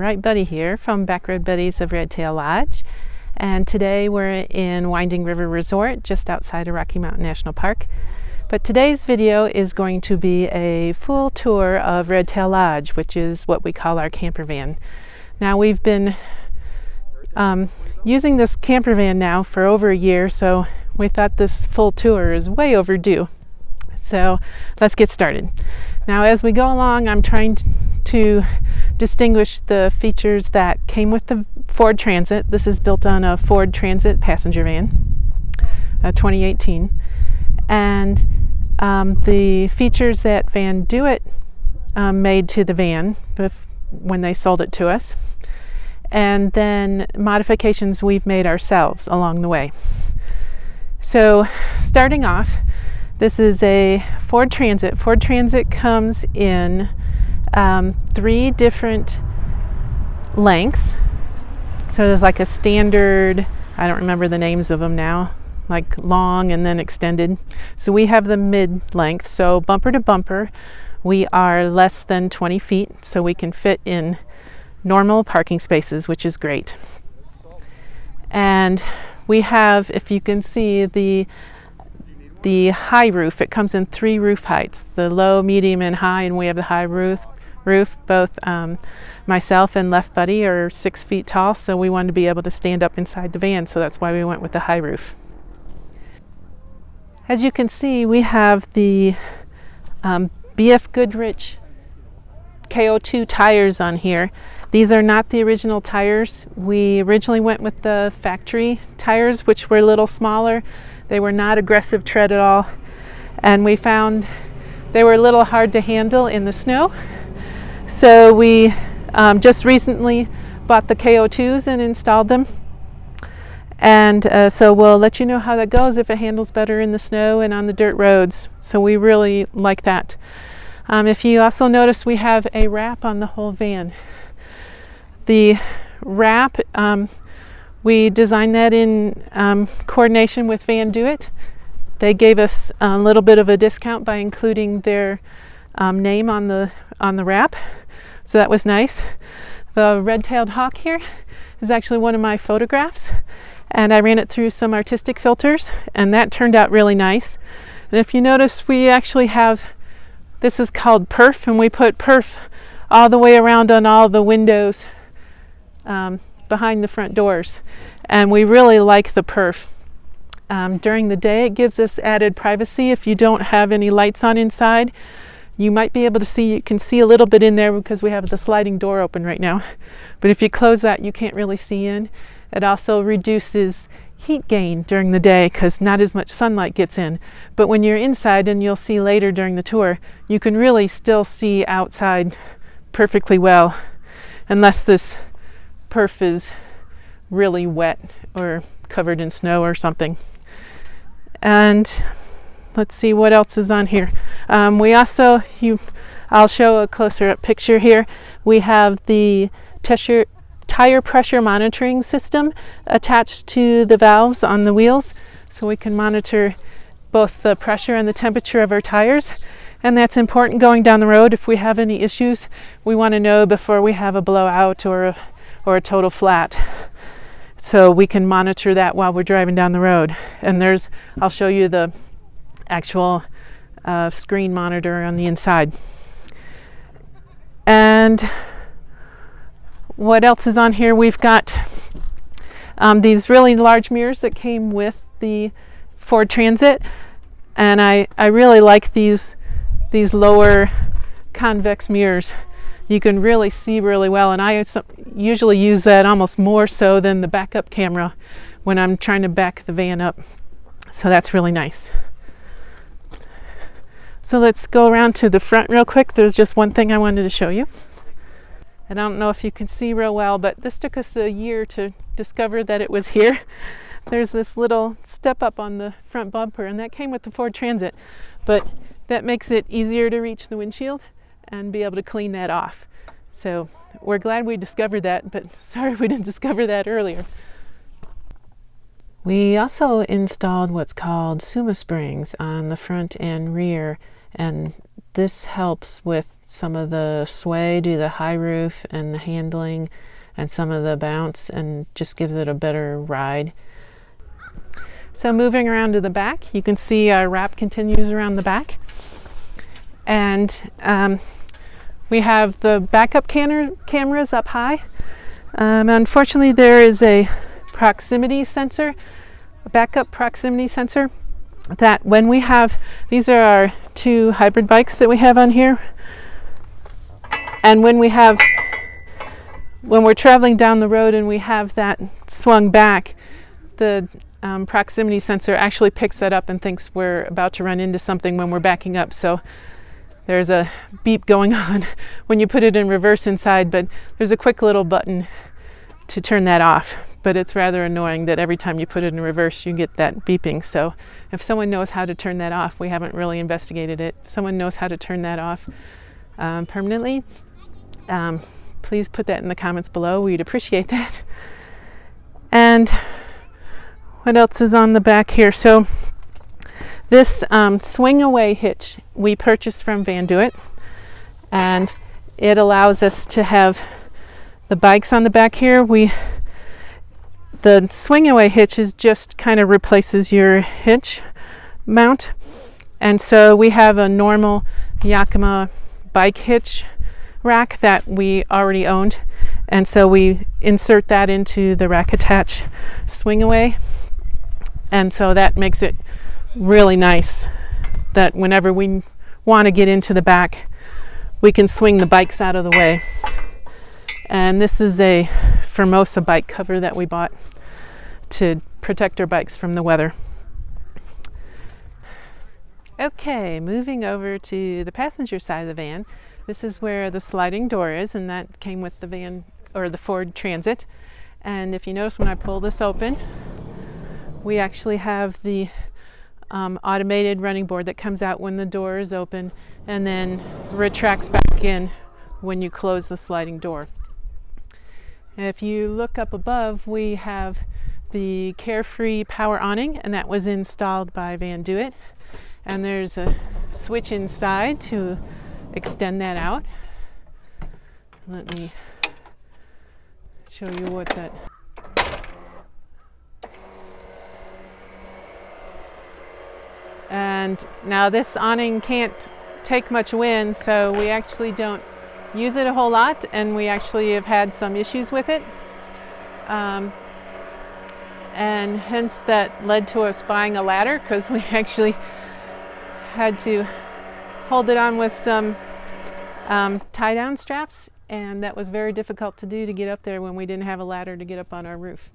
Right Buddy here from Backroad Buddies of Redtail Lodge, and today we're in Winding River Resort just outside of Rocky Mountain National Park. But today's video is going to be a full tour of Redtail Lodge, which is what we call our camper van. Now we've been using this camper van now for over a year, so we thought this full tour is way overdue. So let's get started. Now as we go along, I'm trying to distinguish the features that came with the Ford Transit. This is built on a Ford Transit passenger van, 2018. And the features that VanDOit made to the van when they sold it to us. And then modifications we've made ourselves along the way. So starting off, this is a Ford Transit. Ford Transit comes in 3 different lengths. So there's like a standard, I don't remember the names of them now, like long and then extended. So we have the mid length. So bumper to bumper, we are less than 20 feet, so we can fit in normal parking spaces, which is great. And we have, if you can see, the high roof. It comes in 3 roof heights, the low, medium, and high, and we have the high roof. Both myself and Left Buddy are 6 feet tall, so we wanted to be able to stand up inside the van, so that's why we went with the high roof. As you can see, we have the BF Goodrich KO2 tires on here. These are not the original tires. We originally went with the factory tires, which were a little smaller. They were not aggressive tread at all, and we found they were a little hard to handle in the snow. So we just recently bought the KO2s and installed them, and so we'll let you know how that goes, if it handles better in the snow and on the dirt roads. So we really like that. If you also notice, we have a wrap on the whole van. The wrap, we designed that in coordination with VanDOit. They gave us a little bit of a discount by including their name on the wrap, so that was nice. The red-tailed hawk here is actually one of my photographs, and I ran it through some artistic filters, and that turned out really nice. And if you notice, we actually have, this is called perf, and we put perf all the way around on all the windows behind the front doors, and we really like the perf. During the day, it gives us added privacy. If you don't have any lights on inside, you might be able to see, you can see a little bit in there because we have the sliding door open right now, but if you close that, you can't really see in. It also reduces heat gain during the day because not as much sunlight gets in, but when you're inside, and you'll see later during the tour, you can really still see outside perfectly well, unless this perf is really wet or covered in snow or something. And let's see what else is on here. We also, I'll show a closer up picture here. We have the tire pressure monitoring system attached to the valves on the wheels, so we can monitor both the pressure and the temperature of our tires. And that's important going down the road. If we have any issues, we want to know before we have a blowout or a total flat, so we can monitor that while we're driving down the road. And I'll show you the actual screen monitor on the inside. And what else is on here? We've got these really large mirrors that came with the Ford Transit, and I really like these lower convex mirrors. You can really see really well, and I usually use that almost more so than the backup camera when I'm trying to back the van up. So that's really nice. So let's go around to the front real quick. There's just one thing I wanted to show you. And I don't know if you can see real well, but this took us a year to discover that it was here. There's this little step up on the front bumper, and that came with the Ford Transit, but that makes it easier to reach the windshield and be able to clean that off. So we're glad we discovered that, but sorry we didn't discover that earlier. We also installed what's called Suma springs on the front and rear, and this helps with some of the sway due to the high roof and the handling and some of the bounce, and just gives it a better ride. So moving around to the back, you can see our wrap continues around the back. And we have the backup cameras up high. Unfortunately, there is a proximity sensor, a backup proximity sensor, that when we have, these are our 2 hybrid bikes that we have on here. And when we're traveling down the road and we have that swung back, the proximity sensor actually picks that up and thinks we're about to run into something when we're backing up. So there's a beep going on when you put it in reverse inside, but there's a quick little button to turn that off. But it's rather annoying that every time you put it in reverse, you get that beeping. So if someone knows how to turn that off, we haven't really investigated it. If someone knows how to turn that off permanently, please put that in the comments below. We'd appreciate that. And what else is on the back here? So this swing away hitch we purchased from VanDOit, and it allows us to have the bikes on the back here. The swing away hitch is just kind of replaces your hitch mount, and so we have a normal Yakima bike hitch rack that we already owned, and so we insert that into the rack attach swing away, and so that makes it really nice that whenever we want to get into the back, we can swing the bikes out of the way. And this is a Formosa bike cover that we bought to protect our bikes from the weather. Okay, moving over to the passenger side of the van. This is where the sliding door is, and that came with the van or the Ford Transit. And if you notice, when I pull this open, we actually have the automated running board that comes out when the door is open and then retracts back in when you close the sliding door. If you look up above, we have the Carefree power awning, and that was installed by VanDOit. And there's a switch inside to extend that out. Let me show you what that. And now this awning can't take much wind, so we actually don't use it a whole lot, and we actually have had some issues with it. And hence that led to us buying a ladder, because we actually had to hold it on with some tie-down straps, and that was very difficult to do to get up there when we didn't have a ladder to get up on our roof.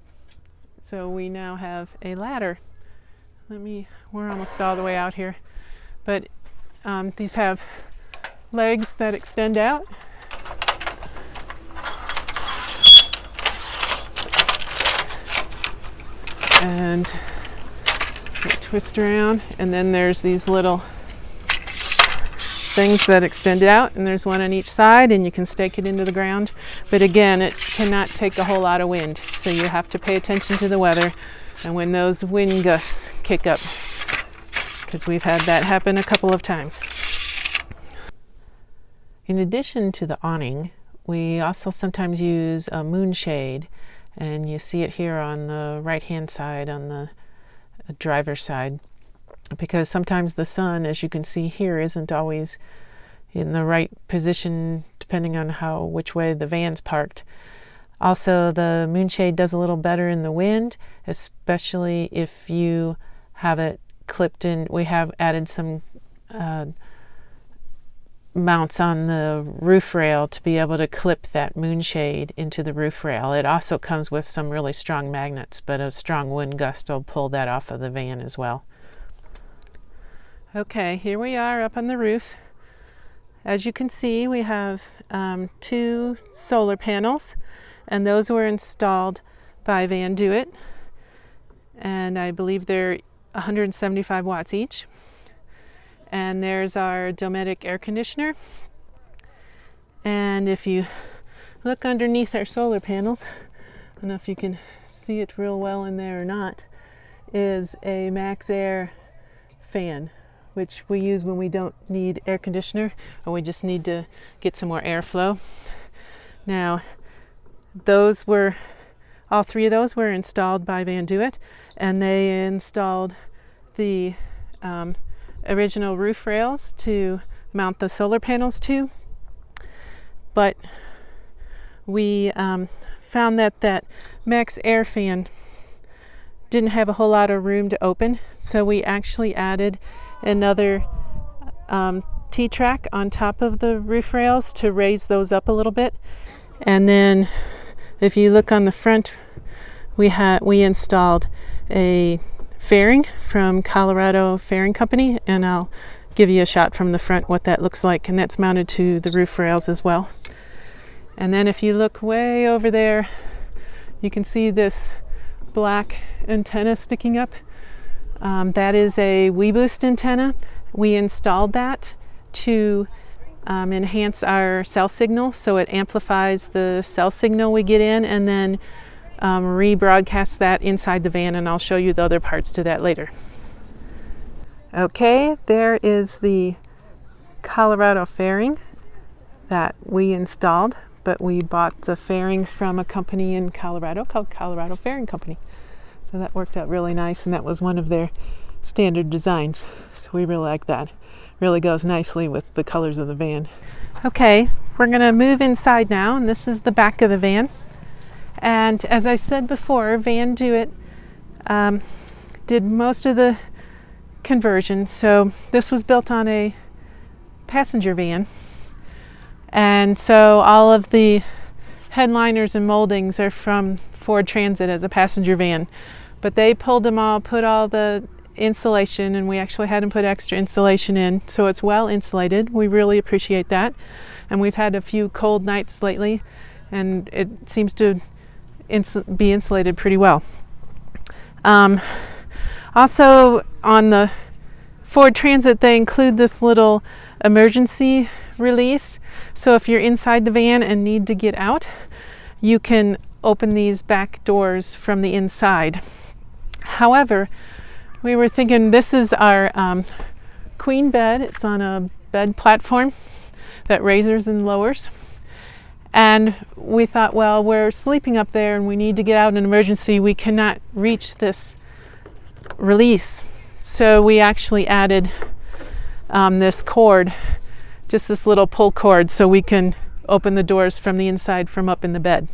So we now have a ladder. We're almost all the way out here, but these have legs that extend out. And they twist around, and then there's these little things that extend out, and there's one on each side, and you can stake it into the ground. But again, it cannot take a whole lot of wind, so you have to pay attention to the weather and when those wind gusts kick up, because we've had that happen a couple of times. In addition to the awning, we also sometimes use a moonshade, and you see it here on the right hand side, on the driver's side, because sometimes the sun, as you can see here, isn't always in the right position depending on which way the van's parked. Also, the moonshade does a little better in the wind, especially if you have it clipped in. We have added some mounts on the roof rail to be able to clip that moonshade into the roof rail. It also comes with some really strong magnets, but a strong wind gust will pull that off of the van as well. Okay, here we are up on the roof. As you can see, we have 2 solar panels, and those were installed by VanDOit, and I believe they're 175 watts each. And there's our Dometic air conditioner. And if you look underneath our solar panels, I don't know if you can see it real well in there or not, is a Max Air fan. which we use when we don't need air conditioner or we just need to get some more airflow. Now, all three of those were installed by VanDOit, and they installed the original roof rails to mount the solar panels to. But we found that max air fan didn't have a whole lot of room to open, so we actually added another T-track on top of the roof rails to raise those up a little bit. And then if you look on the front, we installed a fairing from Colorado Fairing Company, and I'll give you a shot from the front what that looks like, and that's mounted to the roof rails as well. And then if you look way over there, you can see this black antenna sticking up. That is a WeBoost antenna. We installed that to enhance our cell signal, so it amplifies the cell signal we get in, and then rebroadcast that inside the van, and I'll show you the other parts to that later. Okay, there is the Colorado fairing that we installed, but we bought the fairings from a company in Colorado called Colorado Fairing Company. So that worked out really nice, and that was one of their standard designs. So we really like that. Really goes nicely with the colors of the van. Okay, we're going to move inside now, and this is the back of the van. And as I said before, VanDOit did most of the conversion. So this was built on a passenger van, and so all of the headliners and moldings are from Ford Transit as a passenger van, but they pulled them all, put all the insulation, and we actually had them put extra insulation in, so it's well insulated. We really appreciate that, and we've had a few cold nights lately, and it seems to be insulated pretty well. Also on the Ford Transit, they include this little emergency release, so if you're inside the van and need to get out, you can open these back doors from the inside. However, we were thinking, this is our queen bed. It's on a bed platform that raises and lowers, and we thought, well, we're sleeping up there and we need to get out in an emergency. We cannot reach this release, so we actually added this cord, just this little pull cord, so we can open the doors from the inside from up in the bed.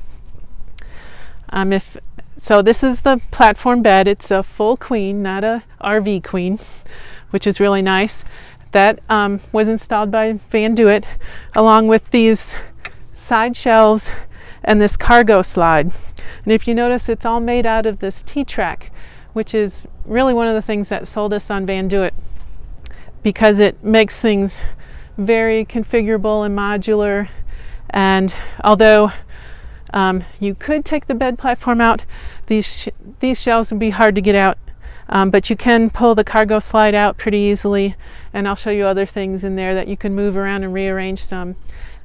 So this is the platform bed. It's a full queen, not a RV queen, which is really nice. That was installed by VanDOit, along with these side shelves and this cargo slide. And if you notice, it's all made out of this T-track, which is really one of the things that sold us on VanDOit, because it makes things very configurable and modular. And although you could take the bed platform out, these shelves would be hard to get out, but you can pull the cargo slide out pretty easily, and I'll show you other things in there that you can move around and rearrange some.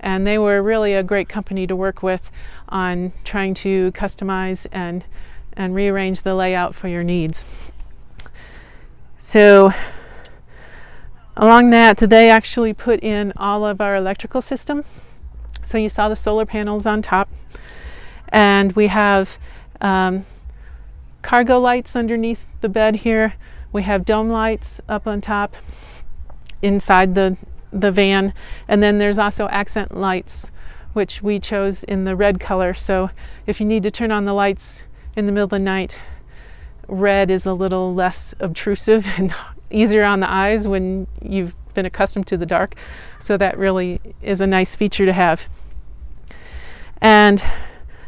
And they were really a great company to work with on trying to customize and rearrange the layout for your needs. So along that, they actually put in all of our electrical system. So you saw the solar panels on top, and we have cargo lights underneath the bed here. We have dome lights up on top inside the van, and then there's also accent lights, which we chose in the red color. So if you need to turn on the lights in the middle of the night, red is a little less obtrusive and easier on the eyes when you've been accustomed to the dark. So that really is a nice feature to have. And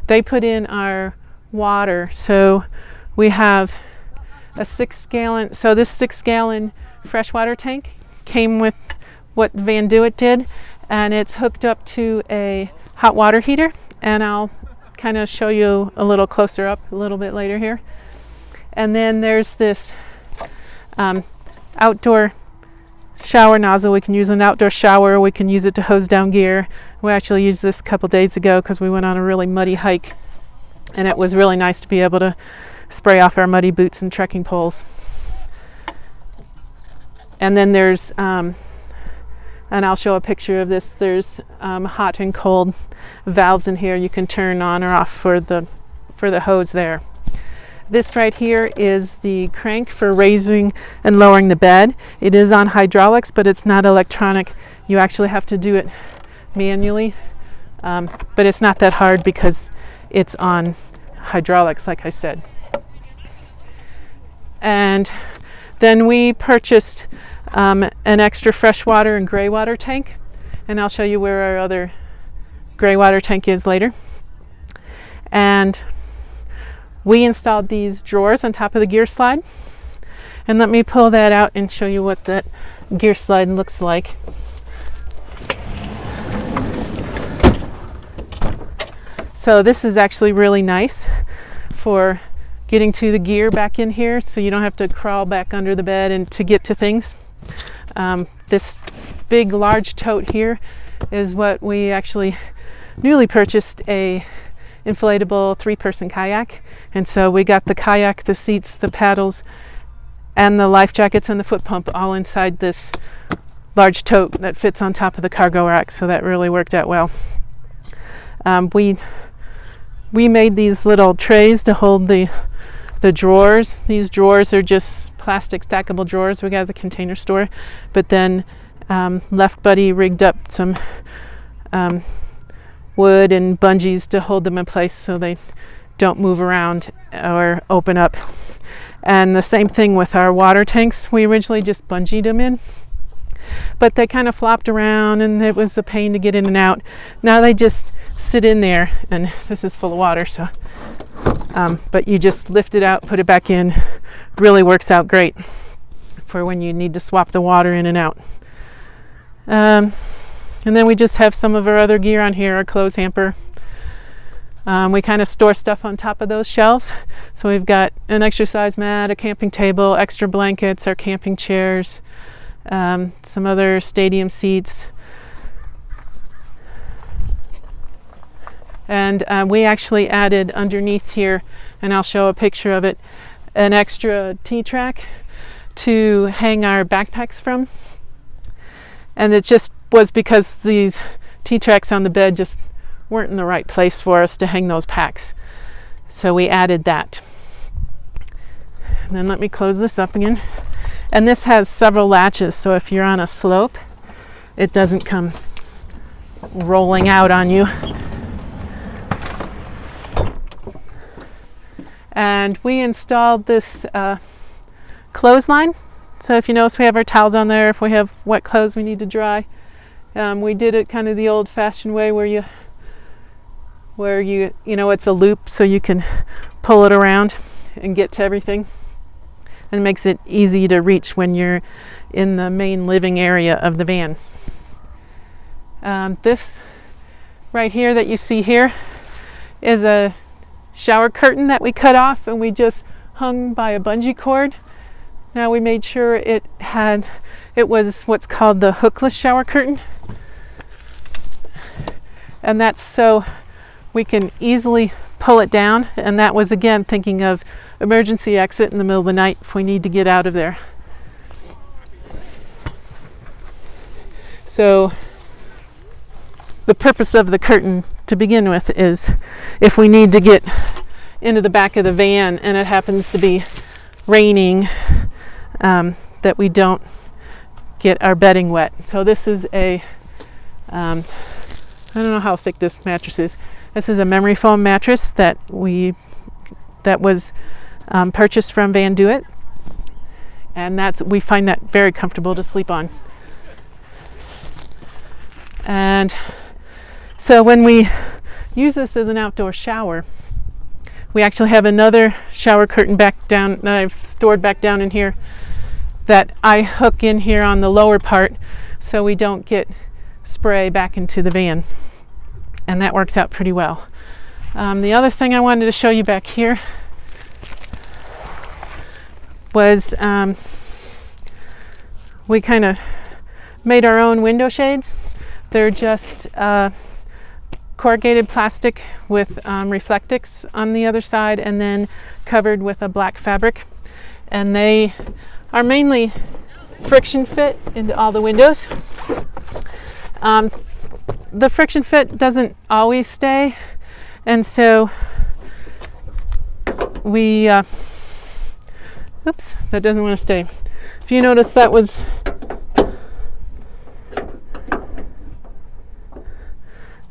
they put in our water. So we have a 6-gallon, so this 6-gallon freshwater tank came with what VanDOit did, and it's hooked up to a hot water heater, and I'll kind of show you a little closer up a little bit later here. And then there's this outdoor shower nozzle. We can use an outdoor shower, we can use it to hose down gear. We actually used this a couple days ago because we went on a really muddy hike, and it was really nice to be able to spray off our muddy boots and trekking poles. And then there's, and I'll show a picture of this, there's hot and cold valves in here you can turn on or off for the hose there. This right here is the crank for raising and lowering the bed. It is on hydraulics, but it's not electronic. You actually have to do it manually, but it's not that hard because it's on hydraulics, like I said. And then we purchased an extra freshwater and gray water tank, and I'll show you where our other gray water tank is later. And we installed these drawers on top of the gear slide, and let me pull that out and show you what that gear slide looks like. So this is actually really nice for getting to the gear back in here, so you don't have to crawl back under the bed and to get to things. This big large tote here is what we actually newly purchased, a inflatable 3-person kayak, and so we got the kayak, the seats, the paddles, and the life jackets and the foot pump all inside this large tote that fits on top of the cargo rack, so that really worked out well. We made these little trays to hold the drawers. These drawers are just plastic stackable drawers we got at the Container Store, but then Left Buddy rigged up some wood and bungees to hold them in place so they don't move around or open up. And the same thing with our water tanks. We originally just bungeed them in, but they kind of flopped around and it was a pain to get in and out. Now they just sit in there, and this is full of water, so but you just lift it out, put it back in. Really works out great for when you need to swap the water in and out. And then we just have some of our other gear on here, our clothes hamper. We kind of store stuff on top of those shelves. So we've got an exercise mat, a camping table, extra blankets, our camping chairs, some other stadium seats. And we actually added underneath here, and I'll show a picture of it, an extra T-track to hang our backpacks from. And it just was because these T-tracks on the bed just weren't in the right place for us to hang those packs. So we added that. And then let me close this up again. And this has several latches, so if you're on a slope, it doesn't come rolling out on you. And we installed this clothesline. So if you notice, we have our towels on there. If we have wet clothes we need to dry, we did it kind of the old-fashioned way, where you know, it's a loop, so you can pull it around and get to everything, and it makes it easy to reach when you're in the main living area of the van. This right here that you see here is a shower curtain that we cut off, and we just hung by a bungee cord. Now we made sure it was what's called the hookless shower curtain, and that's so we can easily pull it down. And that was, again, thinking of emergency exit in the middle of the night if we need to get out of there. So the purpose of the curtain to begin with is if we need to get into the back of the van and it happens to be raining, that we don't get our bedding wet. So this is I don't know how thick this mattress is. This is a memory foam mattress that was purchased from VanDOit, and we find that very comfortable to sleep on. And so when we use this as an outdoor shower, we actually have another shower curtain back down that I've stored back down in here that I hook in here on the lower part so we don't get spray back into the van, and that works out pretty well. The other thing I wanted to show you back here was we kind of made our own window shades. They're just corrugated plastic with Reflectix on the other side, and then covered with a black fabric. And they are mainly friction fit into all the windows. The friction fit doesn't always stay, and so we oops, that doesn't want to stay. If you notice, that was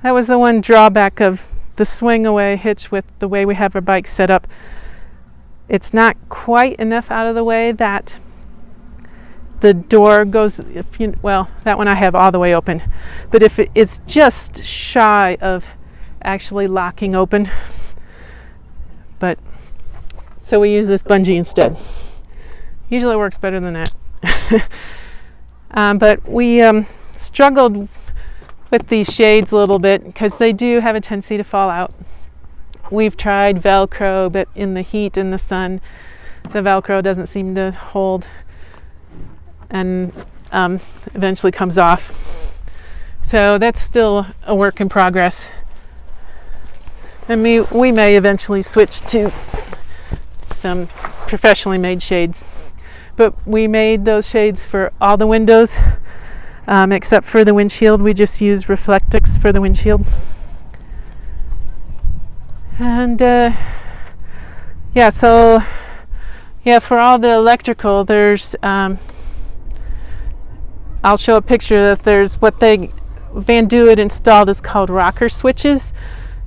the one drawback of the swing away hitch with the way we have our bike set up. It's not quite enough out of the way that the door goes, well, that one I have all the way open, but if it's just shy of actually locking open, but so we use this bungee instead. Usually works better than that. But we struggled with these shades a little bit because they do have a tendency to fall out. We've tried Velcro, but in the heat and the sun, the Velcro doesn't seem to hold and eventually comes off. So that's still a work in progress. And we may eventually switch to some professionally made shades. But we made those shades for all the windows, except for the windshield. We just use Reflectix for the windshield. And so for all the electrical, there's I'll show a picture that there's what VanDOit installed is called rocker switches.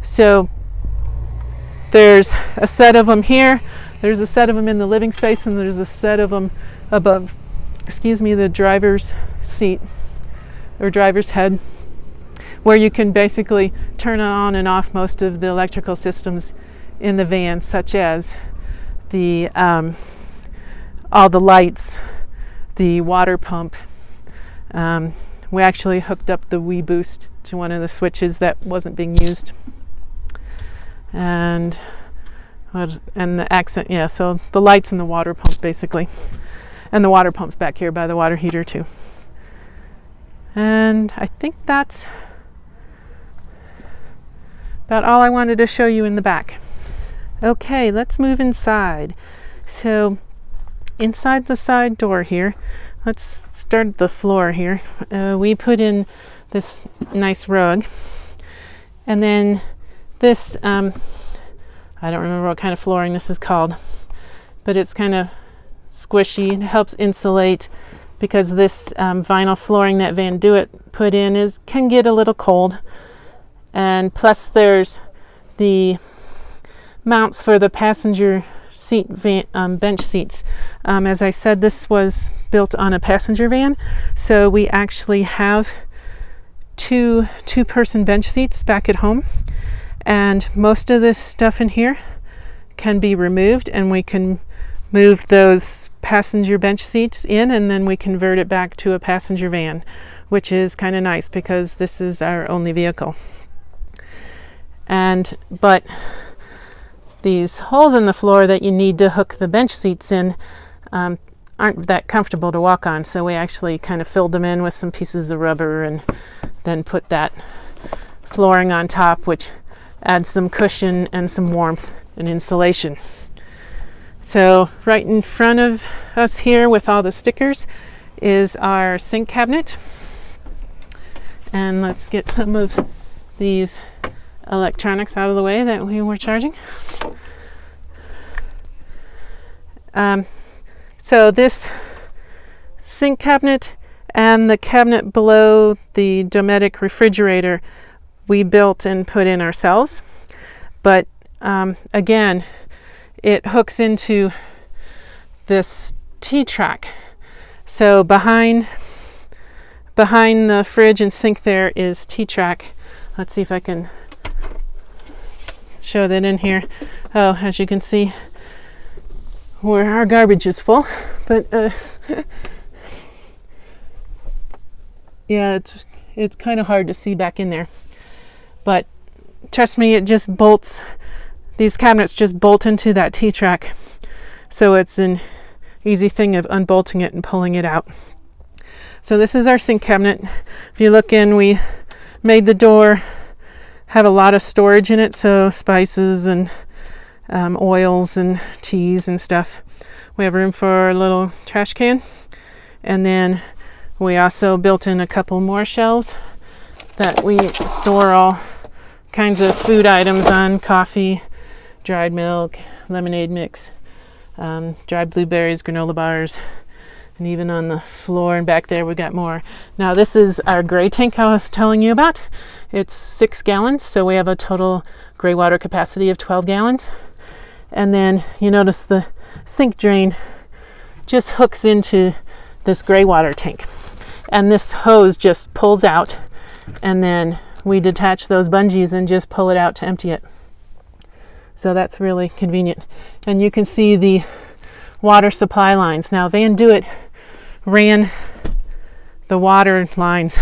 So there's a set of them here, there's a set of them in the living space, and there's a set of them above, the driver's seat or driver's head, where you can basically turn on and off most of the electrical systems in the van, such as the all the lights, the water pump. We actually hooked up the Wii Boost to one of the switches that wasn't being used, and the accent, so the lights and the water pump basically, and the water pump's back here by the water heater too. And I think that's about all I wanted to show you in the back. Okay, let's move inside. So inside the side door here, let's start the floor here. We put in this nice rug, and then this, I don't remember what kind of flooring this is called, but it's kind of squishy. It helps insulate, because this vinyl flooring that VanDOit put in can get a little cold. And plus there's the mounts for the passenger seat bench seats. As I said, this was built on a passenger van, so we actually have two-person bench seats back at home, and most of this stuff in here can be removed, and we can move those passenger bench seats in, and then we convert it back to a passenger van, which is kind of nice because this is our only vehicle. But these holes in the floor that you need to hook the bench seats in aren't that comfortable to walk on, so we actually kind of filled them in with some pieces of rubber and then put that flooring on top, which adds some cushion and some warmth and insulation. So right in front of us here with all the stickers is our sink cabinet. And let's get some of these electronics out of the way that we were charging. So this sink cabinet and the cabinet below the Dometic refrigerator we built and put in ourselves. But again, it hooks into this T-track. So behind the fridge and sink there is T-track. Let's see if I can show that in here. Oh, as you can see, where our garbage is full, but yeah, it's kind of hard to see back in there. But trust me, it just bolts. These cabinets just bolt into that T-track, so it's an easy thing of unbolting it and pulling it out. So this is our sink cabinet. If you look in, we made the door have a lot of storage in it, so spices and oils and teas and stuff. We have room for a little trash can, And then we also built in a couple more shelves that we store all kinds of food items on: coffee, dried milk, lemonade mix, dried blueberries, granola bars, and even on the floor and back there we got more. Now this is our gray tank I was telling you about. It's 6 gallons, so we have a total gray water capacity of 12 gallons. And then you notice the sink drain just hooks into this gray water tank, and this hose just pulls out, and then we detach those bungees and just pull it out to empty it. So that's really convenient. And you can see the water supply lines. Now VanDOit ran the water lines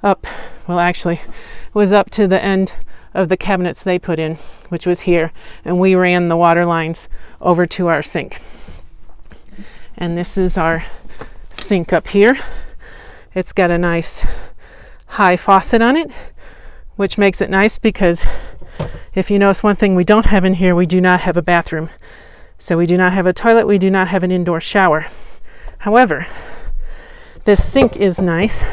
up, well actually it was up to the end of the cabinets they put in, which was here, and we ran the water lines over to our sink. And this is our sink up here. It's got a nice high faucet on it, which makes it nice because if you notice one thing we don't have in here, we do not have a bathroom. So we do not have a toilet, we do not have an indoor shower. However, this sink is nice.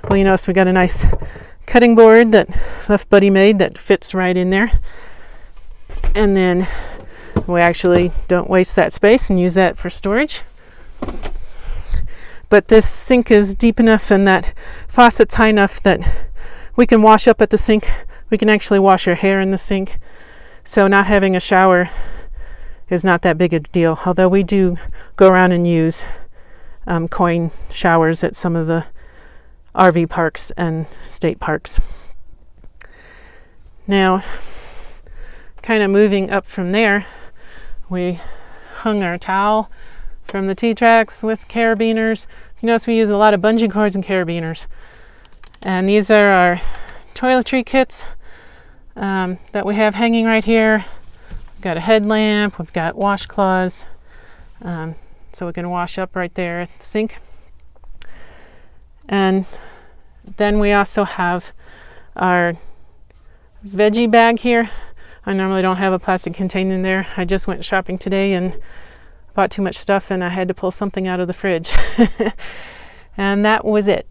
Well, you notice we got a nice cutting board that Left Buddy made that fits right in there. And then we actually don't waste that space and use that for storage. But this sink is deep enough and that faucet's high enough that we can wash up at the sink. We can actually wash our hair in the sink. So not having a shower is not that big a deal, although we do go around and use coin showers at some of the RV parks and state parks. Now, kind of moving up from there, we hung our towel from the T-tracks with carabiners. You notice we use a lot of bungee cords and carabiners. And these are our toiletry kits that we have hanging right here. We've got a headlamp, we've got washcloths, so we can wash up right there at the sink. And then we also have our veggie bag here. I normally don't have a plastic container in there. I just went shopping today and bought too much stuff and I had to pull something out of the fridge. And that was it.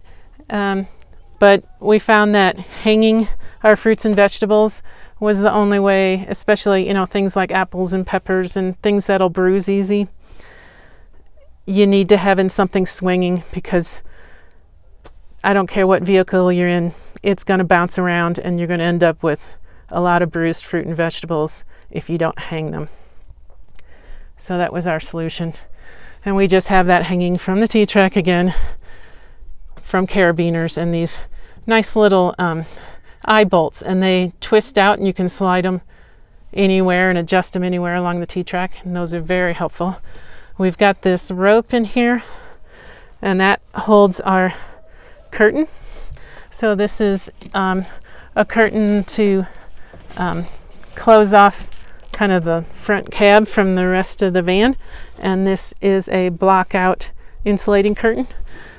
But we found that hanging our fruits and vegetables was the only way, especially, things like apples and peppers and things that'll bruise easy. You need to have in something swinging because I don't care what vehicle you're in, it's going to bounce around and you're going to end up with a lot of bruised fruit and vegetables if you don't hang them. So that was our solution. And we just have that hanging from the T-track again, from carabiners, and these nice little eye bolts, and they twist out and you can slide them anywhere and adjust them anywhere along the T-track, and those are very helpful. We've got this rope in here, and that holds our curtain. So this is a curtain to close off kind of the front cab from the rest of the van, and this is a block out insulating curtain.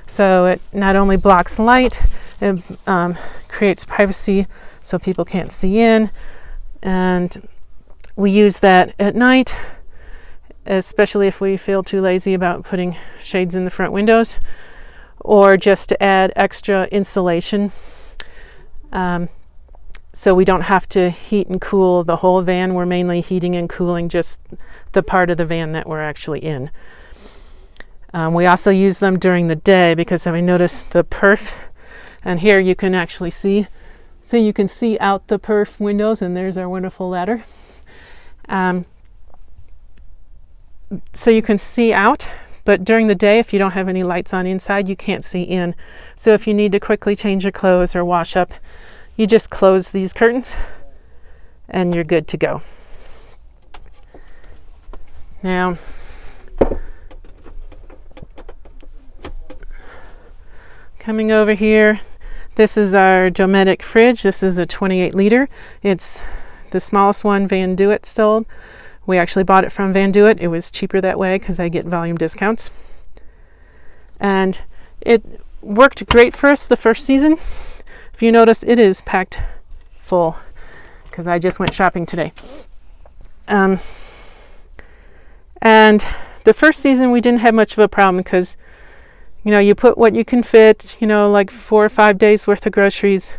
So it not only blocks light, it creates privacy so people can't see in, and we use that at night, especially if we feel too lazy about putting shades in the front windows, or just to add extra insulation so we don't have to heat and cool the whole van. We're mainly heating and cooling just the part of the van that we're actually in. We also use them during the day because I noticed the perf, and here you can actually see, so you can see out the perf windows, and there's our wonderful ladder. So you can see out, but during the day, if you don't have any lights on inside, you can't see in. So if you need to quickly change your clothes or wash up, you just close these curtains and you're good to go. Now, coming over here, this is our Dometic fridge. This is a 28 liter. It's the smallest one VanDOit sold. We actually bought it from VanDOit. It was cheaper that way because I get volume discounts. And it worked great for us the first season. If you notice, it is packed full because I just went shopping today. And the first season we didn't have much of a problem because, you put what you can fit, like 4 or 5 days worth of groceries,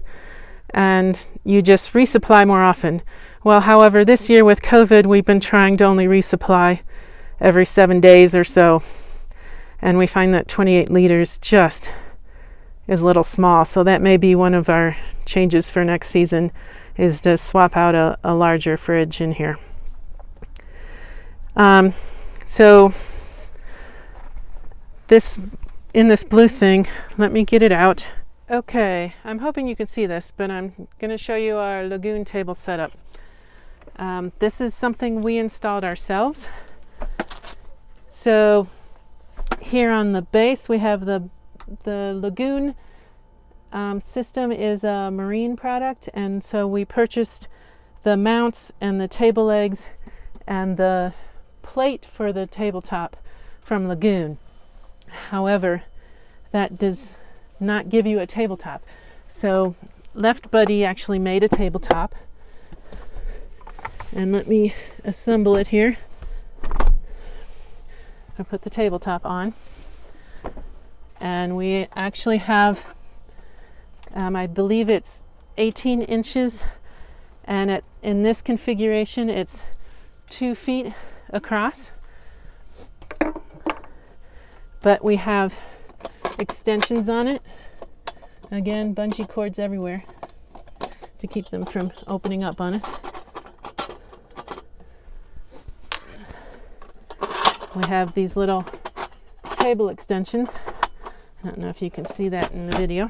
and you just resupply more often. Well, however, this year with COVID, we've been trying to only resupply every 7 days or so, and we find that 28 liters just is a little small. So that may be one of our changes for next season, is to swap out a larger fridge in here. So in this blue thing, let me get it out. Okay, I'm hoping you can see this, but I'm going to show you our Lagoon table setup. This is something we installed ourselves. So here on the base we have the Lagoon system is a marine product, and so we purchased the mounts and the table legs and the plate for the tabletop from Lagoon. However, that does not give you a tabletop. So Left Buddy actually made a tabletop, and let me assemble it here. I put the tabletop on, and we actually have I believe it's 18 inches, and in this configuration it's 2 feet across, but we have extensions on it. Again, bungee cords everywhere to keep them from opening up on us. We have these little table extensions. I don't know if you can see that in the video.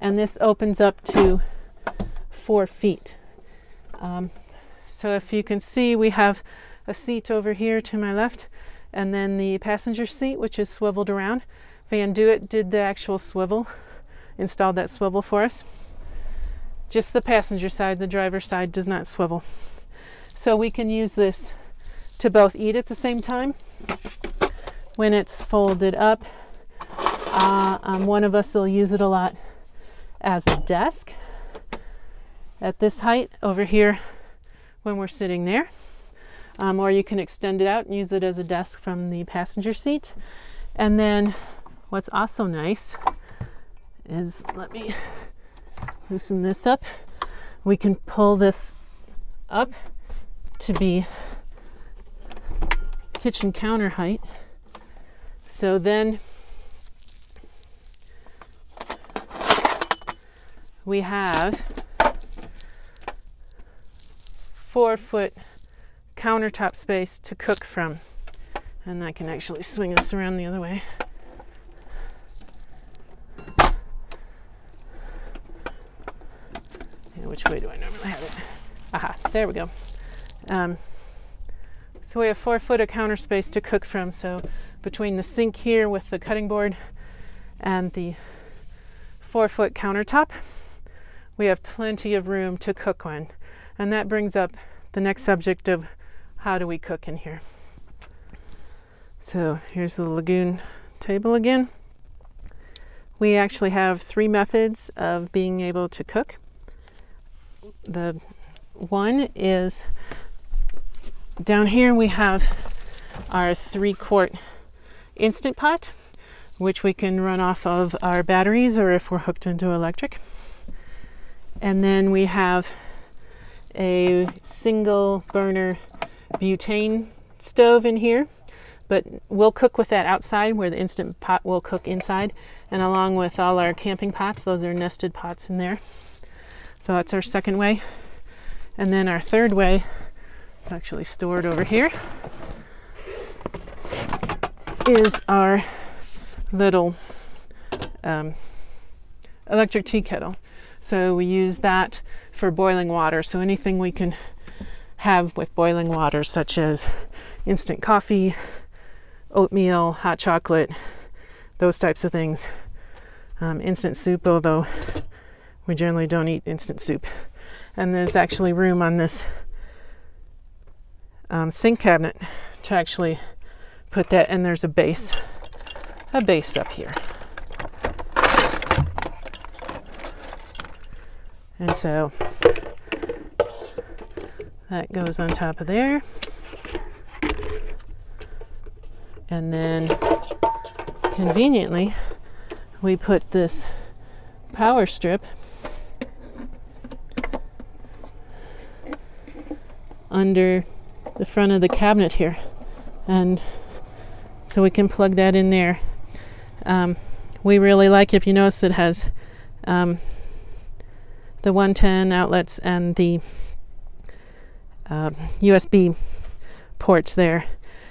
And this opens up to 4 feet. So if you can see, we have a seat over here to my left, and then the passenger seat, which is swiveled around. VanDOit did the actual swivel, installed that swivel for us. Just the passenger side, the driver's side does not swivel. So we can use this to both eat at the same time when it's folded up. One of us will use it a lot as a desk at this height over here when we're sitting there, or you can extend it out and use it as a desk from the passenger seat. And then what's also nice is, let me loosen this up, we can pull this up to be kitchen counter height. So then we have 4-foot countertop space to cook from. And I can actually swing this around the other way. Yeah, which way do I normally have it? Aha, there we go. So we have 4 foot of counter space to cook from. So between the sink here with the cutting board and the 4-foot countertop, we have plenty of room to cook on. And that brings up the next subject of how do we cook in here. So here's the Lagoon table again. We actually have 3 methods of being able to cook. The one is down here we have our 3-quart Instant Pot, which we can run off of our batteries or if we're hooked into electric. And then we have a single burner butane stove in here, but we'll cook with that outside where the Instant Pot will cook inside, and along with all our camping pots, those are nested pots in there. So that's our second way. And then our third way, actually stored over here, is our little electric tea kettle. So we use that for boiling water. So anything we can have with boiling water, such as instant coffee, oatmeal, hot chocolate, those types of things. Instant soup, although we generally don't eat instant soup. And there's actually room on this sink cabinet to actually put that, and there's a base up here. And so that goes on top of there. And then conveniently, we put this power strip under the front of the cabinet here, and so we can plug that in there. We really like, if you notice, it has the 110 outlets and the USB ports there.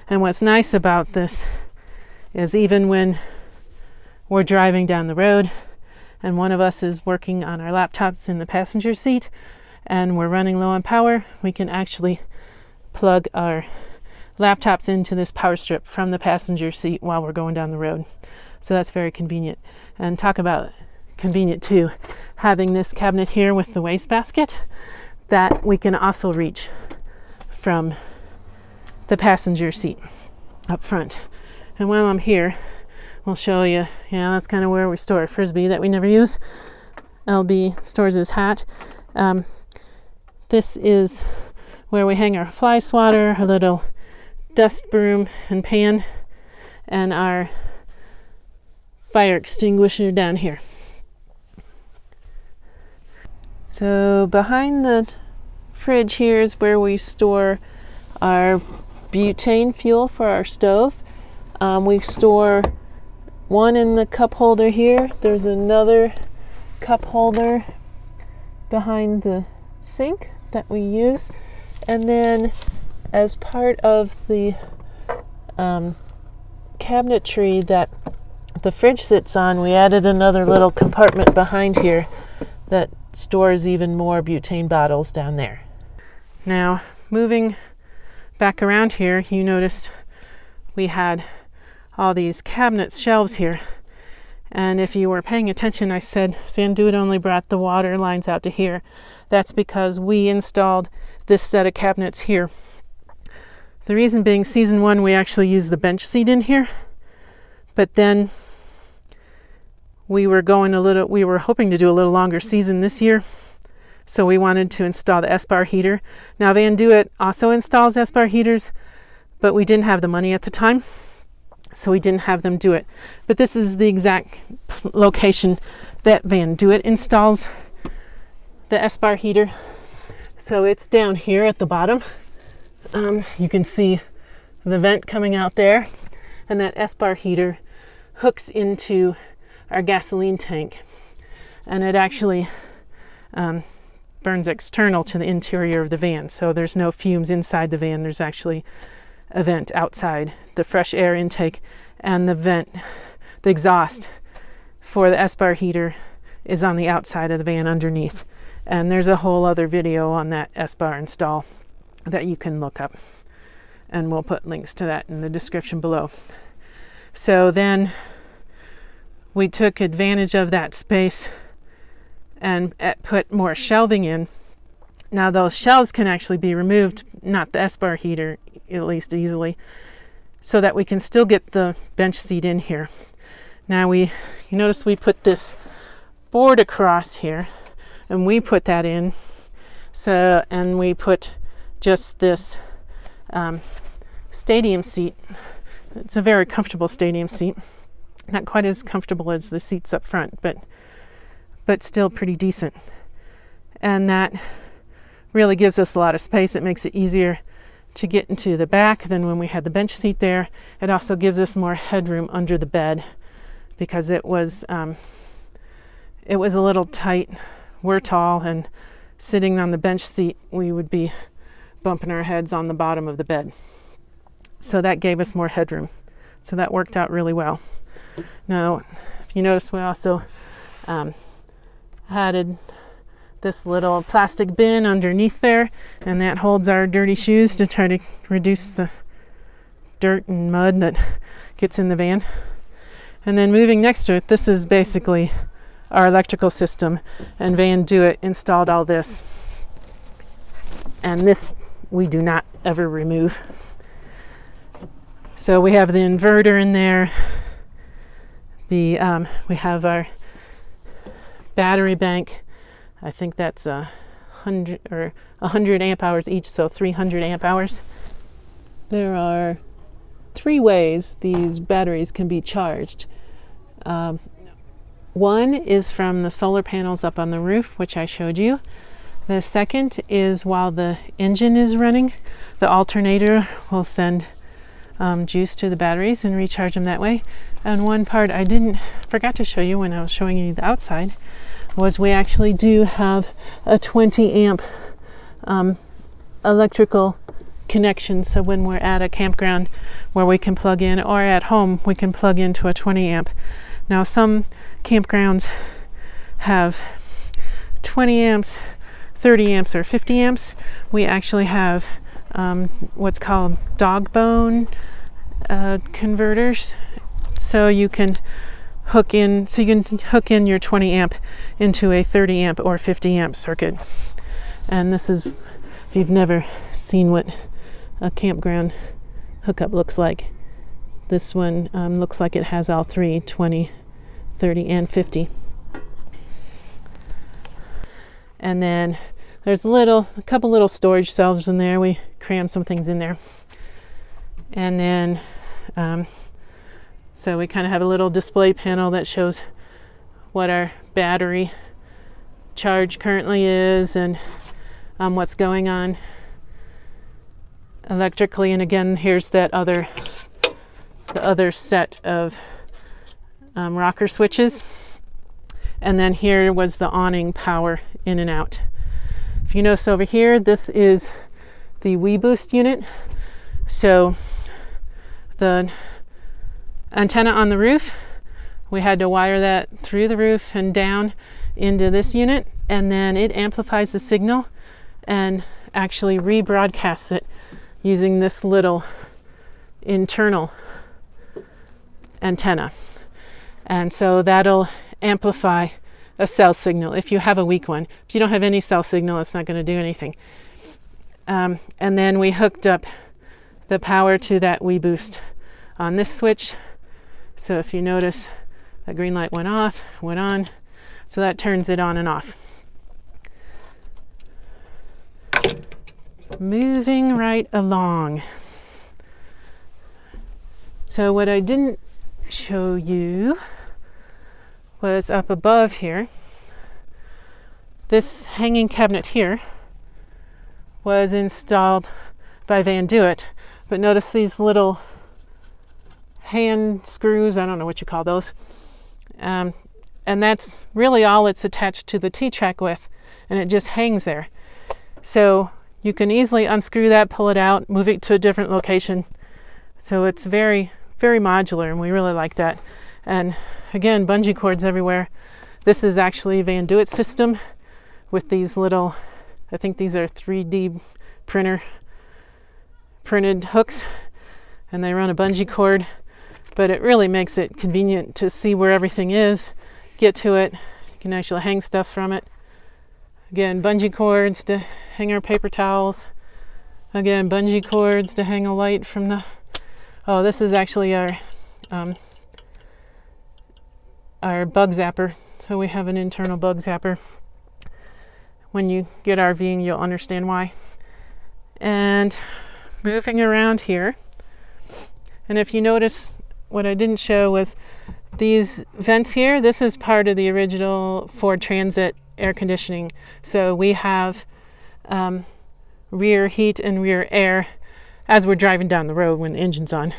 And what's nice about this is even when we're driving down the road and one of us is working on our laptops in the passenger seat and we're running low on power, we can actually plug our laptops into this power strip from the passenger seat while we're going down the road. So that's very convenient. And talk about convenient too, having this cabinet here with the wastebasket that we can also reach from the passenger seat up front. And while I'm here, we'll show you, that's kind of where we store a Frisbee that we never use. LB stores his hat. This is where we hang our fly swatter, a little dust broom and pan, and our fire extinguisher down here. So behind the fridge here is where we store our butane fuel for our stove. We store one in the cup holder here. There's another cup holder behind the sink that we use. And then as part of the cabinetry that the fridge sits on, we added another little compartment behind here that stores even more butane bottles down there. Now, moving back around here, you noticed we had all these cabinets, shelves here. And if you were paying attention, I said VanDOit only brought the water lines out to here. That's because we installed this set of cabinets here. The reason being, season 1, we actually used the bench seat in here. But then we were hoping to do a little longer season this year. So we wanted to install the S-bar heater. Now VanDOit also installs S-bar heaters, but we didn't have the money at the time, so we didn't have them do it. But this is the exact location that VanDOit installs the S-bar heater. So it's down here at the bottom. You can see the vent coming out there, and that S-bar heater hooks into our gasoline tank, and it actually burns external to the interior of the van, so there's no fumes inside the van. There's actually a vent outside, the fresh air intake, and the vent, the exhaust for the S-bar heater is on the outside of the van underneath. And there's a whole other video on that S-bar install that you can look up, and we'll put links to that in the description below. So then we took advantage of that space and put more shelving in. Now those shelves can actually be removed, not the S-bar heater, at least easily, so that we can still get the bench seat in here. Now you notice we put this board across here, and we put that in. So, and we put just this stadium seat. It's a very comfortable stadium seat. Not quite as comfortable as the seats up front, but still pretty decent. And that really gives us a lot of space. It makes it easier to get into the back than when we had the bench seat there. It also gives us more headroom under the bed because it was a little tight. We're tall, and sitting on the bench seat, we would be bumping our heads on the bottom of the bed. So that gave us more headroom. So that worked out really well. Now, if you notice, we also added this little plastic bin underneath there, and that holds our dirty shoes to try to reduce the dirt and mud that gets in the van. And then moving next to it, this is basically our electrical system, and VanDOit installed all this. And this we do not ever remove. So we have the inverter in there. We have our battery bank. I think that's 100 amp hours each, so 300 amp hours. There are 3 ways these batteries can be charged. One is from the solar panels up on the roof, which I showed you. The second is while the engine is running, the alternator will send juice to the batteries and recharge them that way. And one part I forgot to show you when I was showing you the outside was we actually do have a 20 amp electrical connection. So when we're at a campground where we can plug in, or at home we can plug into a 20 amp. Now some campgrounds have 20 amps, 30 amps, or 50 amps. We actually have what's called dog bone converters. So you can hook in your 20 amp into a 30 amp or 50 amp circuit. And this is, if you've never seen what a campground hookup looks like, this one looks like it has all three, 20, 30, and 50. And then there's a couple little storage shelves in there. We cram some things in there. And then, so we kind of have a little display panel that shows what our battery charge currently is and what's going on electrically. And again, here's the other set of rocker switches. And then here was the awning power in and out. If you notice over here, this is the WeBoost unit. So the antenna on the roof, we had to wire that through the roof and down into this unit, and then it amplifies the signal and actually rebroadcasts it using this little internal antenna. And so that'll amplify a cell signal if you have a weak one. If you don't have any cell signal, it's not going to do anything. And then we hooked up the power to that WeBoost on this switch. So if you notice, the green light went off, went on. So that turns it on and off. Moving right along. So what I didn't show you was up above here. This hanging cabinet here was installed by VanDOit, but notice these little hand screws, I don't know what you call those, and that's really all it's attached to the T-track with, and it just hangs there. So you can easily unscrew that, pull it out, move it to a different location. So it's very, very modular, and we really like that. And again, bungee cords everywhere. This is actually VanDOit system with these little, I think these are 3D printed hooks, and they run a bungee cord, but it really makes it convenient to see where everything is, get to it. You can actually hang stuff from it. Again, bungee cords to hang our paper towels. Again, bungee cords to hang a light from the, oh, this is actually our bug zapper. So we have an internal bug zapper. When you get RVing, you'll understand why. And moving around here, and if you notice, what I didn't show was these vents here. This is part of the original Ford Transit air conditioning. So we have rear heat and rear air as we're driving down the road when the engine's on.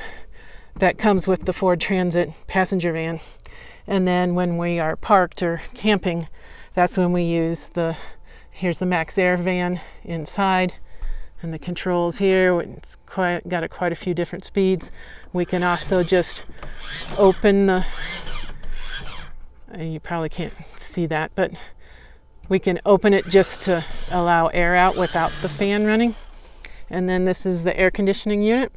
That comes with the Ford Transit passenger van. And then when we are parked or camping, that's when we use here's the Max Air van inside, and the controls here. It's got quite a few different speeds. We can also just open you probably can't see that, but we can open it just to allow air out without the fan running. And then this is the air conditioning unit.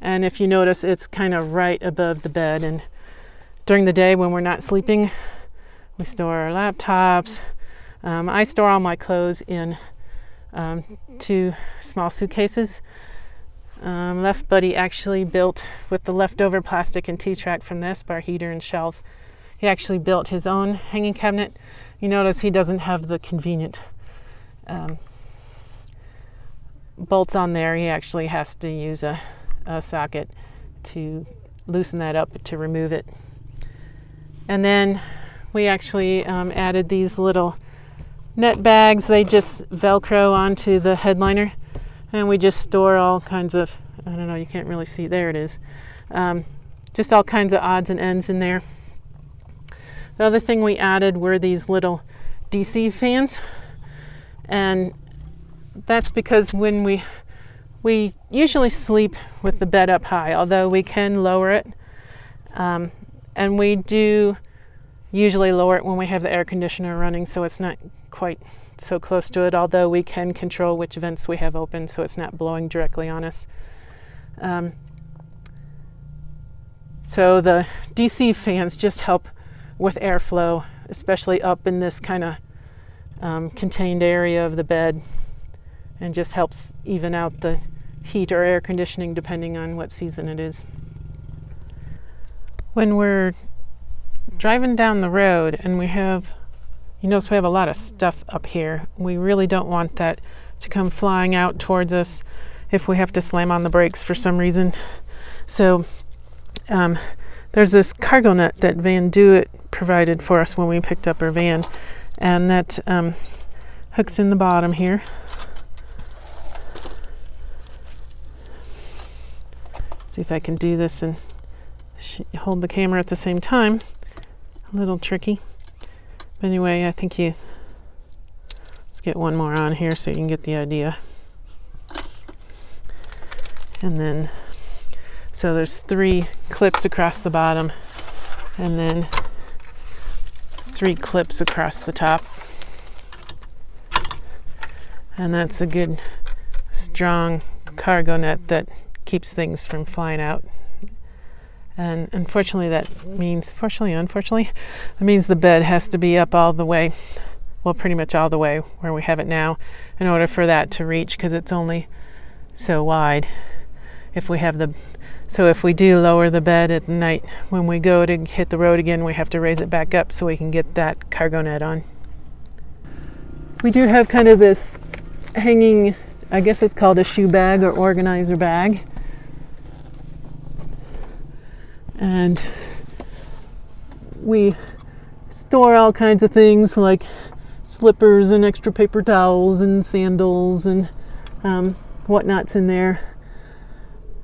And if you notice, it's kind of right above the bed. And during the day when we're not sleeping, we store our laptops. I store all my clothes in 2 small suitcases. Left Buddy actually built, with the leftover plastic and T-track from this, bar heater and shelves, he actually built his own hanging cabinet. You notice he doesn't have the convenient bolts on there. He actually has to use a socket to loosen that up to remove it. And then we actually added these little net bags. They just Velcro onto the headliner, and we just store all kinds of, I don't know, you can't really see, there it is, just all kinds of odds and ends in there. The other thing we added were these little DC fans, and that's because when we usually sleep with the bed up high, although we can lower it, and we do usually lower it when we have the air conditioner running, so it's not quite so close to it, although we can control which vents we have open so it's not blowing directly on us. So the DC fans just help with airflow, especially up in this kind of contained area of the bed, and just helps even out the heat or air conditioning depending on what season it is. When we're driving down the road and we have, you notice we have a lot of stuff up here, we really don't want that to come flying out towards us if we have to slam on the brakes for some reason. So there's this cargo net that VanDOit provided for us when we picked up our van, and that hooks in the bottom here. See if I can do this and hold the camera at the same time. A little tricky. But anyway, I think let's get one more on here so you can get the idea. And then, so there's 3 clips across the bottom, and then 3 clips across the top. And that's a good, strong cargo net that keeps things from flying out. And unfortunately, unfortunately, that means the bed has to be up all the way, well, pretty much all the way where we have it now, in order for that to reach, because it's only so wide. If we do lower the bed at night, when we go to hit the road again, we have to raise it back up so we can get that cargo net on. We do have kind of this hanging, I guess it's called a shoe bag or organizer bag. And we store all kinds of things like slippers and extra paper towels and sandals and whatnot's in there.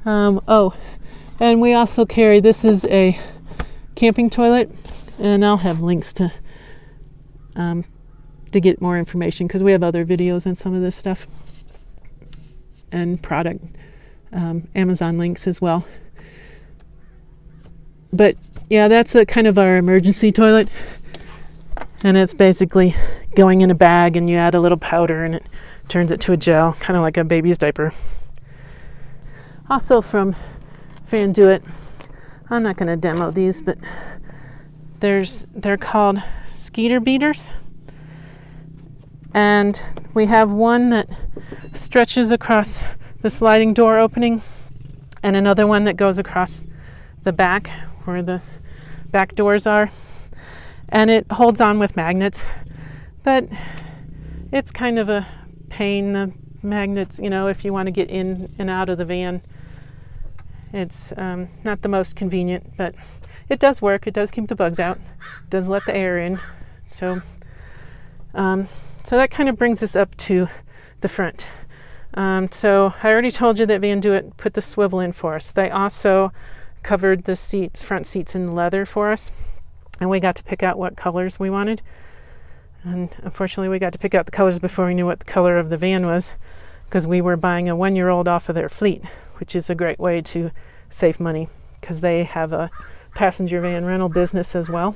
And we also carry, this is a camping toilet, and I'll have links to get more information, because we have other videos on some of this stuff and product Amazon links as well. But yeah, that's a kind of our emergency toilet, and it's basically going in a bag and you add a little powder and it turns it to a gel, kind of like a baby's diaper. Also from VanDOit, I'm not going to demo these, but they're called skeeter beaters, and we have one that stretches across the sliding door opening, and another one that goes across the back where the back doors are, and it holds on with magnets, but it's kind of a pain, the magnets, if you want to get in and out of the van. It's not the most convenient, but it does work. It does keep the bugs out. It does let the air in. So that kind of brings us up to the front. So I already told you that VanDOit put the swivel in for us. They also covered the front seats in leather for us, and we got to pick out what colors we wanted. And unfortunately, we got to pick out the colors before we knew what the color of the van was, because we were buying a 1-year-old off of their fleet, which is a great way to save money, because they have a passenger van rental business as well.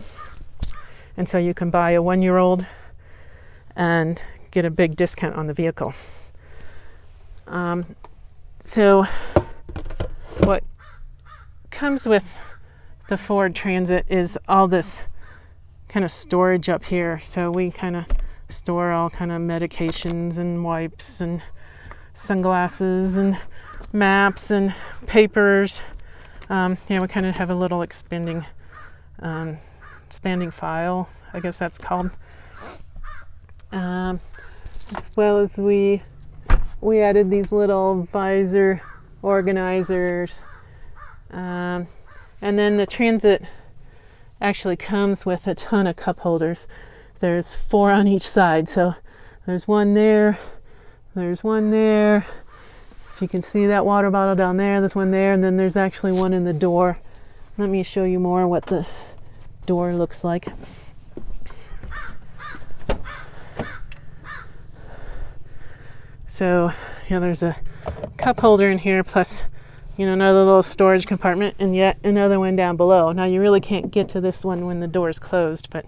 And so you can buy a 1-year-old and get a big discount on the vehicle. So what comes with the Ford Transit is all this kind of storage up here. So we kind of store all kind of medications and wipes and sunglasses and maps and papers. We kind of have a little expanding file, I guess that's called. As well as we added these little visor organizers. And then the Transit actually comes with a ton of cup holders. There's 4 on each side, so there's one there, there's one there. If you can see that water bottle down there, there's one there, and then there's actually one in the door. Let me show you more what the door looks like. So, there's a cup holder in here, plus, another little storage compartment, and yet another one down below. Now, you really can't get to this one when the door's closed, but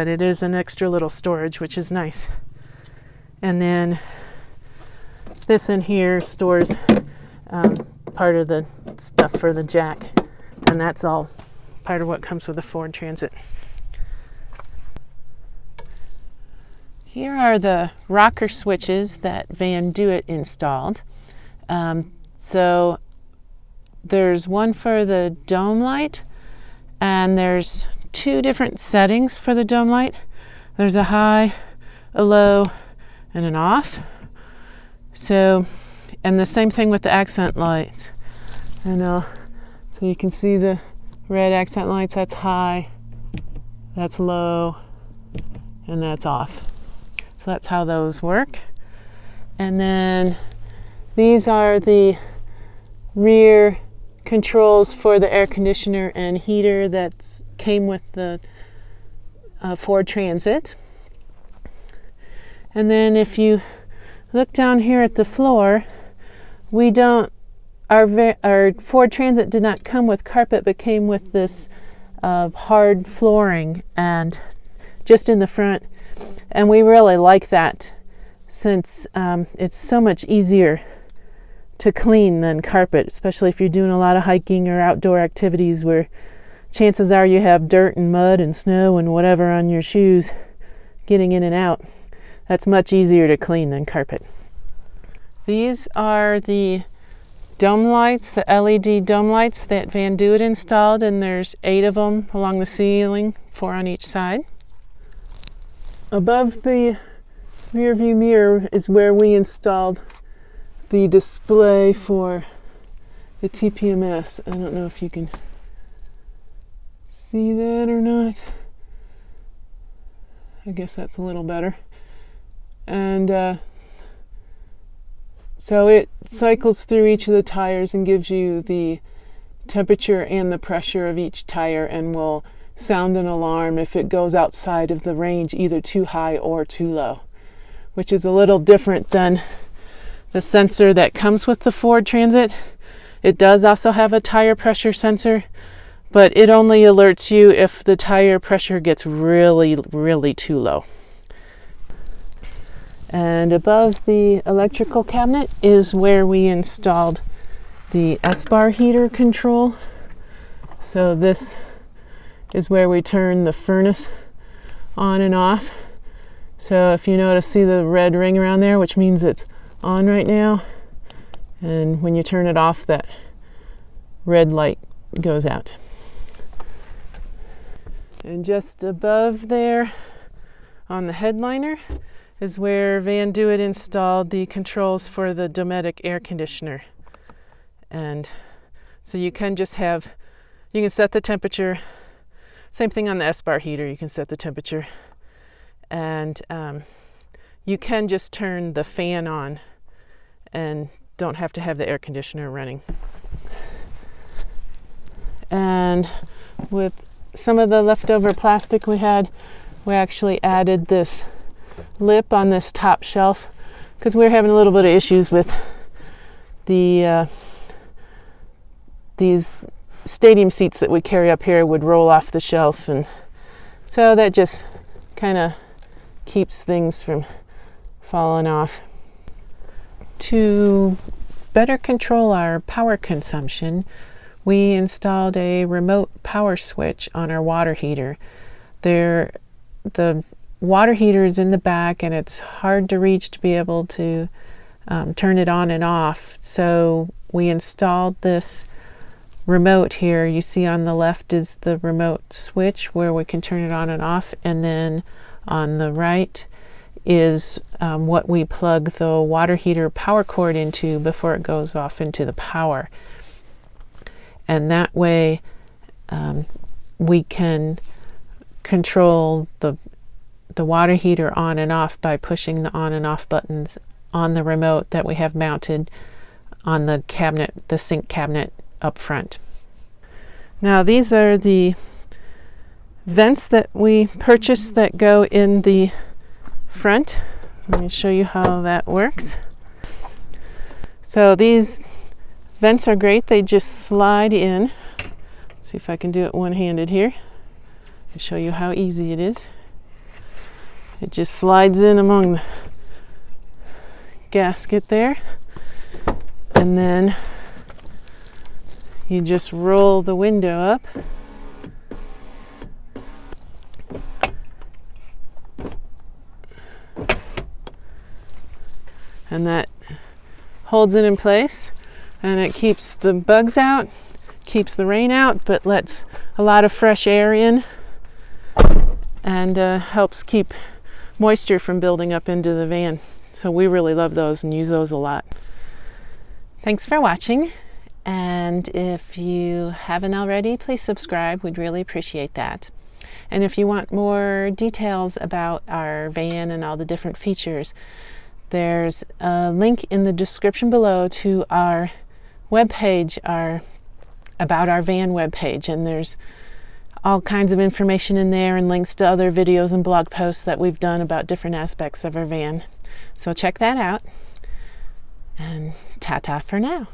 it is an extra little storage, which is nice. And then this in here stores part of the stuff for the jack, and that's all part of what comes with the Ford Transit. Here are the rocker switches that VanDOit installed. So there's one for the dome light, and there's 2 different settings for the dome light. There's a high, a low, and an off. So, and the same thing with the accent lights. So you can see the red accent lights, that's high, that's low, and that's off. So that's how those work. And then these are the rear controls for the air conditioner and heater that came with the Ford Transit. And then if you look down here at the floor, our Ford Transit did not come with carpet, but came with this hard flooring and just in the front. And we really like that, since it's so much easier to clean than carpet, especially if you're doing a lot of hiking or outdoor activities where chances are you have dirt and mud and snow and whatever on your shoes getting in and out. That's much easier to clean than carpet. These are the dome lights, the LED dome lights that VanDOit installed, and there's 8 of them along the ceiling, 4 on each side. Above the rear view mirror is where we installed the display for the TPMS. I don't know if you can see that or not. I guess that's a little better. And so it cycles through each of the tires and gives you the temperature and the pressure of each tire, and will sound an alarm if it goes outside of the range, either too high or too low, which is a little different than the sensor that comes with the Ford Transit. It does also have a tire pressure sensor, but it only alerts you if the tire pressure gets really, really too low. And above the electrical cabinet is where we installed the S-bar heater control. So this is where we turn the furnace on and off. So if you notice, see the red ring around there, which means it's on right now. And when you turn it off, that red light goes out. And just above there on the headliner is where VanDOit installed the controls for the Dometic air conditioner. And so you can set the temperature. Same thing on the S-bar heater, you can set the temperature. And you can just turn the fan on and don't have to have the air conditioner running. And with some of the leftover plastic we had, we actually added this lip on this top shelf because we're having a little bit of issues with these stadium seats that we carry up here would roll off the shelf, and so that just kind of keeps things from falling off. To better control our power consumption, we installed a remote power switch on our water heater. The water heater is in the back, and it's hard to reach to be able to turn it on and off. So we installed this remote here. You see on the left is the remote switch where we can turn it on and off, and then on the right is what we plug the water heater power cord into before it goes off into the power. and that way we can control the water heater on and off by pushing the on and off buttons on the remote that we have mounted on the cabinet, the sink cabinet up front. Now these are the vents that we purchased that go in the front. Let me show you how that works. So these vents are great. They just slide in. Let's see if I can do it one-handed here. I'll show you how easy it is. It just slides in among the gasket there, and then you just roll the window up. And that holds it in place, and it keeps the bugs out, keeps the rain out, but lets a lot of fresh air in, and helps keep moisture from building up into the van. So we really love those and use those a lot. Thanks for watching, and if you haven't already, please subscribe. We'd really appreciate that. And if you want more details about our van and all the different features, there's a link in the description below to our webpage, about our van webpage, and there's all kinds of information in there and links to other videos and blog posts that we've done about different aspects of our van. So check that out, and ta-ta for now.